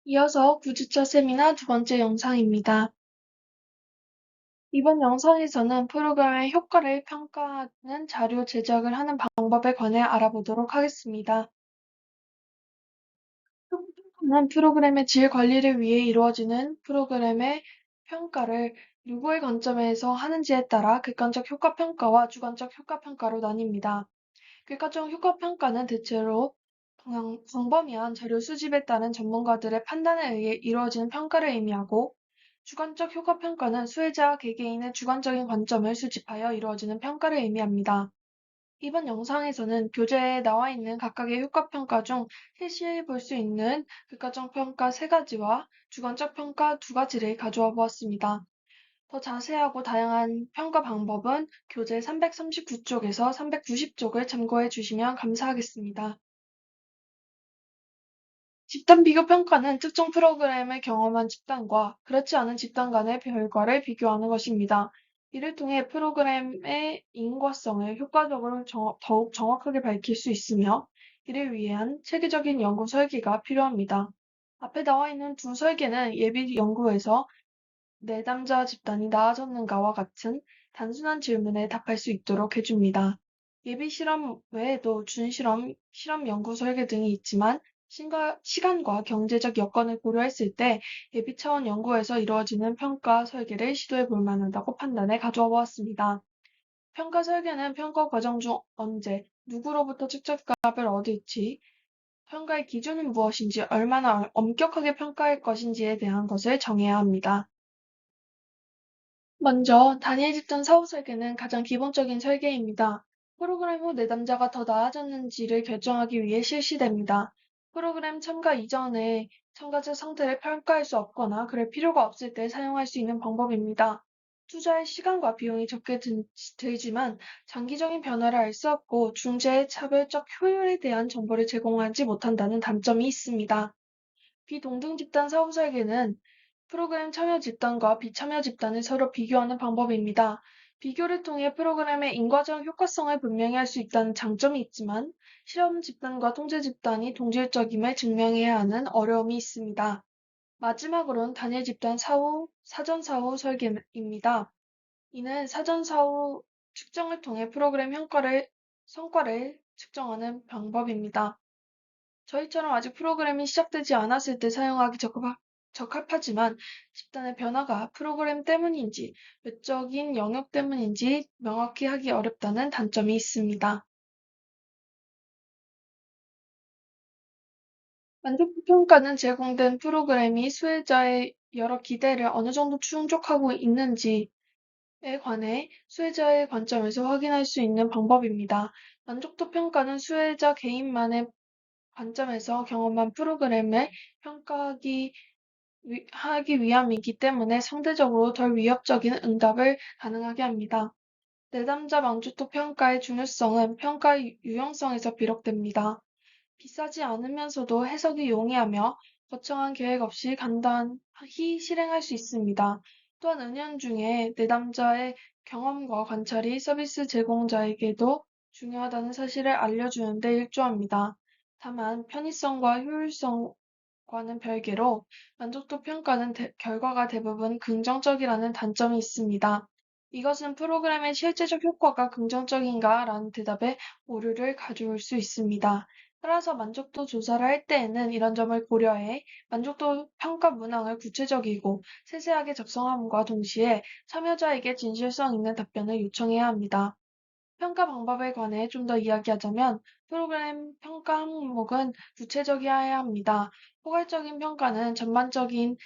이어서 9주차 세미나 두 번째 영상입니다. 이번 영상에서는 프로그램의 효과를 평가하는 자료 제작을 하는 방법에 관해 알아보도록 하겠습니다. 평가는 프로그램의 질 관리를 위해 이루어지는 프로그램의 평가를 누구의 관점에서 하는지에 따라 객관적 효과 평가와 주관적 효과 평가로 나뉩니다. 객관적 효과 평가는 대체로 광범위한 자료 수집에 따른 전문가들의 판단에 의해 이루어지는 평가를 의미하고, 주관적 효과 평가는 수혜자 개개인의 주관적인 관점을 수집하여 이루어지는 평가를 의미합니다. 이번 영상에서는 교재에 나와 있는 각각의 효과 평가 중 실시해 볼 수 있는 객관적 평가 세 가지와 주관적 평가 두 가지를 가져와 보았습니다. 더 자세하고 다양한 평가 방법은 교재 339쪽에서 390쪽을 참고해 주시면 감사하겠습니다. 집단 비교 평가는 특정 프로그램을 경험한 집단과 그렇지 않은 집단 간의 결과를 비교하는 것입니다. 이를 통해 프로그램의 인과성을 효과적으로 더욱 정확하게 밝힐 수 있으며, 이를 위한 체계적인 연구 설계가 필요합니다. 앞에 나와 있는 두 설계는 예비 연구에서 내담자 집단이 나아졌는가와 같은 단순한 질문에 답할 수 있도록 해줍니다. 예비 실험 외에도 준실험, 실험 연구 설계 등이 있지만, 시간과 경제적 여건을 고려했을 때 예비 차원 연구에서 이루어지는 평가 설계를 시도해 볼 만하다고 판단해 가져와 보았습니다. 평가 설계는 평가 과정 중 언제, 누구로부터 측정값을 얻을지, 평가의 기준은 무엇인지, 얼마나 엄격하게 평가할 것인지에 대한 것을 정해야 합니다. 먼저, 단일 집단 사후 설계는 가장 기본적인 설계입니다. 프로그램 후 내담자가 더 나아졌는지를 결정하기 위해 실시됩니다. 프로그램 참가 이전에 참가자 상태를 평가할 수 없거나 그럴 필요가 없을 때 사용할 수 있는 방법입니다. 투자의 시간과 비용이 적게 들지만 장기적인 변화를 알 수 없고 중재의 차별적 효율에 대한 정보를 제공하지 못한다는 단점이 있습니다. 비동등 집단 사후 설계는 프로그램 참여 집단과 비참여 집단을 서로 비교하는 방법입니다. 비교를 통해 프로그램의 인과적 효과성을 분명히 할 수 있다는 장점이 있지만, 실험 집단과 통제 집단이 동질적임을 증명해야 하는 어려움이 있습니다. 마지막으로는 단일 집단 사전 사후 설계입니다. 이는 사전 사후 측정을 통해 프로그램 성과를 측정하는 방법입니다. 저희처럼 아직 프로그램이 시작되지 않았을 때 사용하기 적합하지만, 집단의 변화가 프로그램 때문인지 외적인 영역 때문인지 명확히 하기 어렵다는 단점이 있습니다. 만족도 평가는 제공된 프로그램이 수혜자의 여러 기대를 어느 정도 충족하고 있는지에 관해 수혜자의 관점에서 확인할 수 있는 방법입니다. 만족도 평가는 수혜자 개인만의 관점에서 경험한 프로그램을 평가하기 하기 위함이기 때문에 상대적으로 덜 위협적인 응답을 가능하게 합니다. 내담자 만족도 평가의 중요성은 평가의 유용성에서 비롯됩니다. 비싸지 않으면서도 해석이 용이하며 거창한 계획 없이 간단히 실행할 수 있습니다. 또한 은연중에 내담자의 경험과 관찰이 서비스 제공자에게도 중요하다는 사실을 알려주는 데 일조합니다. 다만 편의성과 효율성과는 별개로 만족도 평가는 결과가 대부분 긍정적이라는 단점이 있습니다. 이것은 프로그램의 실제적 효과가 긍정적인가라는 대답에 오류를 가져올 수 있습니다. 따라서 만족도 조사를 할 때에는 이런 점을 고려해 만족도 평가 문항을 구체적이고 세세하게 작성함과 동시에 참여자에게 진실성 있는 답변을 요청해야 합니다. 평가 방법에 관해 좀 더 이야기하자면, 프로그램 평가 항목은 구체적이어야 합니다. 포괄적인 평가는 전반적인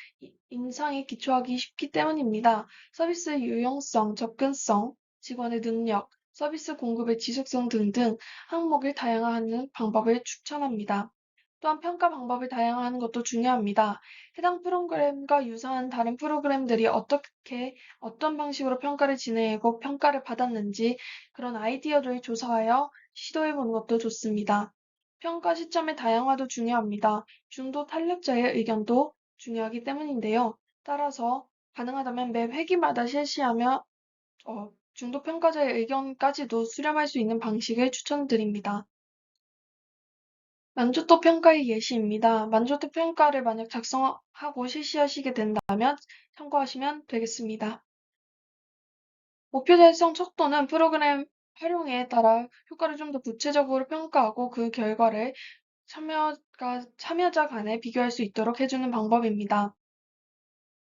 인상에 기초하기 쉽기 때문입니다. 서비스 유용성, 접근성, 직원의 능력, 서비스 공급의 지속성 등등 항목을 다양화하는 방법을 추천합니다. 또한 평가 방법을 다양화하는 것도 중요합니다. 해당 프로그램과 유사한 다른 프로그램들이 어떤 방식으로 평가를 진행하고 평가를 받았는지, 그런 아이디어를 조사하여 시도해보는 것도 좋습니다. 평가 시점의 다양화도 중요합니다. 중도 탄력자의 의견도 중요하기 때문인데요. 따라서 가능하다면 매 회기마다 실시하며 중도 평가자의 의견까지도 수렴할 수 있는 방식을 추천드립니다. 만족도 평가의 예시입니다. 만족도 평가를 만약 작성하고 실시하시게 된다면 참고하시면 되겠습니다. 목표 달성 척도는 프로그램 활용에 따라 효과를 좀 더 구체적으로 평가하고 그 결과를 참여자 간에 비교할 수 있도록 해주는 방법입니다.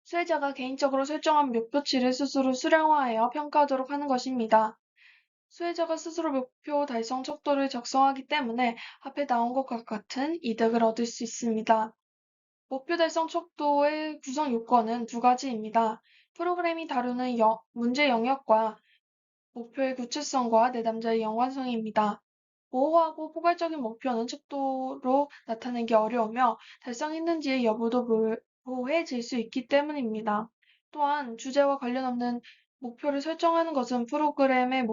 수혜자가 개인적으로 설정한 목표치를 스스로 수량화하여 평가하도록 하는 것입니다. 수혜자가 스스로 목표 달성 척도를 작성하기 때문에 앞에 나온 것과 같은 이득을 얻을 수 있습니다. 목표 달성 척도의 구성 요건은 두 가지입니다. 프로그램이 다루는 문제 영역과 목표의 구체성과 내담자의 연관성입니다. 모호하고 포괄적인 목표는 척도로 나타내기 어려우며 달성했는지의 여부도 모호해질 수 있기 때문입니다. 또한 주제와 관련 없는 목표를 설정하는 것은 프로그램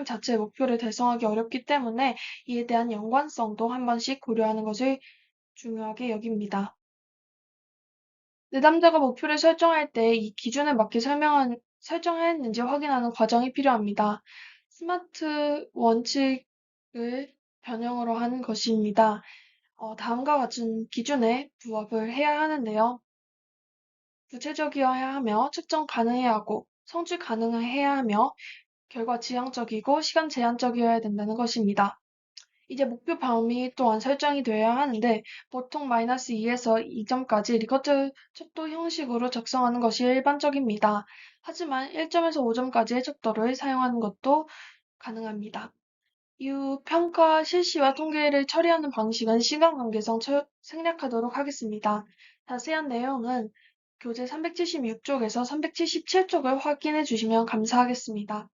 자체의 목표를 달성하기 어렵기 때문에 이에 대한 연관성도 한 번씩 고려하는 것을 중요하게 여깁니다. 내담자가 목표를 설정할 때 이 기준에 맞게 설정했는지 확인하는 과정이 필요합니다. 스마트 원칙을 변형으로 하는 것입니다. 다음과 같은 기준에 부합을 해야 하는데요. 구체적이어야 하며 측정 가능해야 하고 성취 가능해야 하며 결과 지향적이고 시간 제한적이어야 된다는 것입니다. 이제 목표 범위 또한 설정이 되어야 하는데 보통 -2에서 2점까지 리커트 척도 형식으로 작성하는 것이 일반적입니다. 하지만 1점에서 5점까지의 척도를 사용하는 것도 가능합니다. 이후 평가 실시와 통계를 처리하는 방식은 시간 관계상 생략하도록 하겠습니다. 자세한 내용은 교재 376쪽에서 377쪽을 확인해 주시면 감사하겠습니다.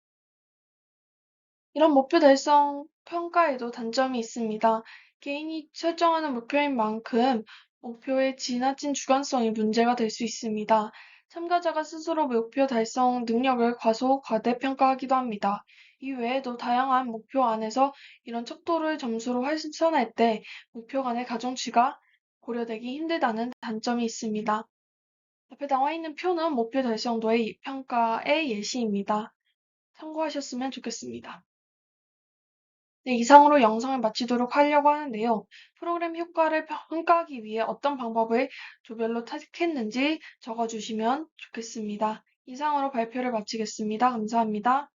이런 목표 달성 평가에도 단점이 있습니다. 개인이 설정하는 목표인 만큼 목표의 지나친 주관성이 문제가 될 수 있습니다. 참가자가 스스로 목표 달성 능력을 과대평가하기도 합니다. 이 외에도 다양한 목표 안에서 이런 척도를 점수로 환산할 때 목표 간의 가중치가 고려되기 힘들다는 단점이 있습니다. 앞에 나와 있는 표는 목표 달성도의 평가의 예시입니다. 참고하셨으면 좋겠습니다. 네, 이상으로 영상을 마치도록 하려고 하는데요. 프로그램 효과를 평가하기 위해 어떤 방법을 조별로 택했는지 적어주시면 좋겠습니다. 이상으로 발표를 마치겠습니다. 감사합니다.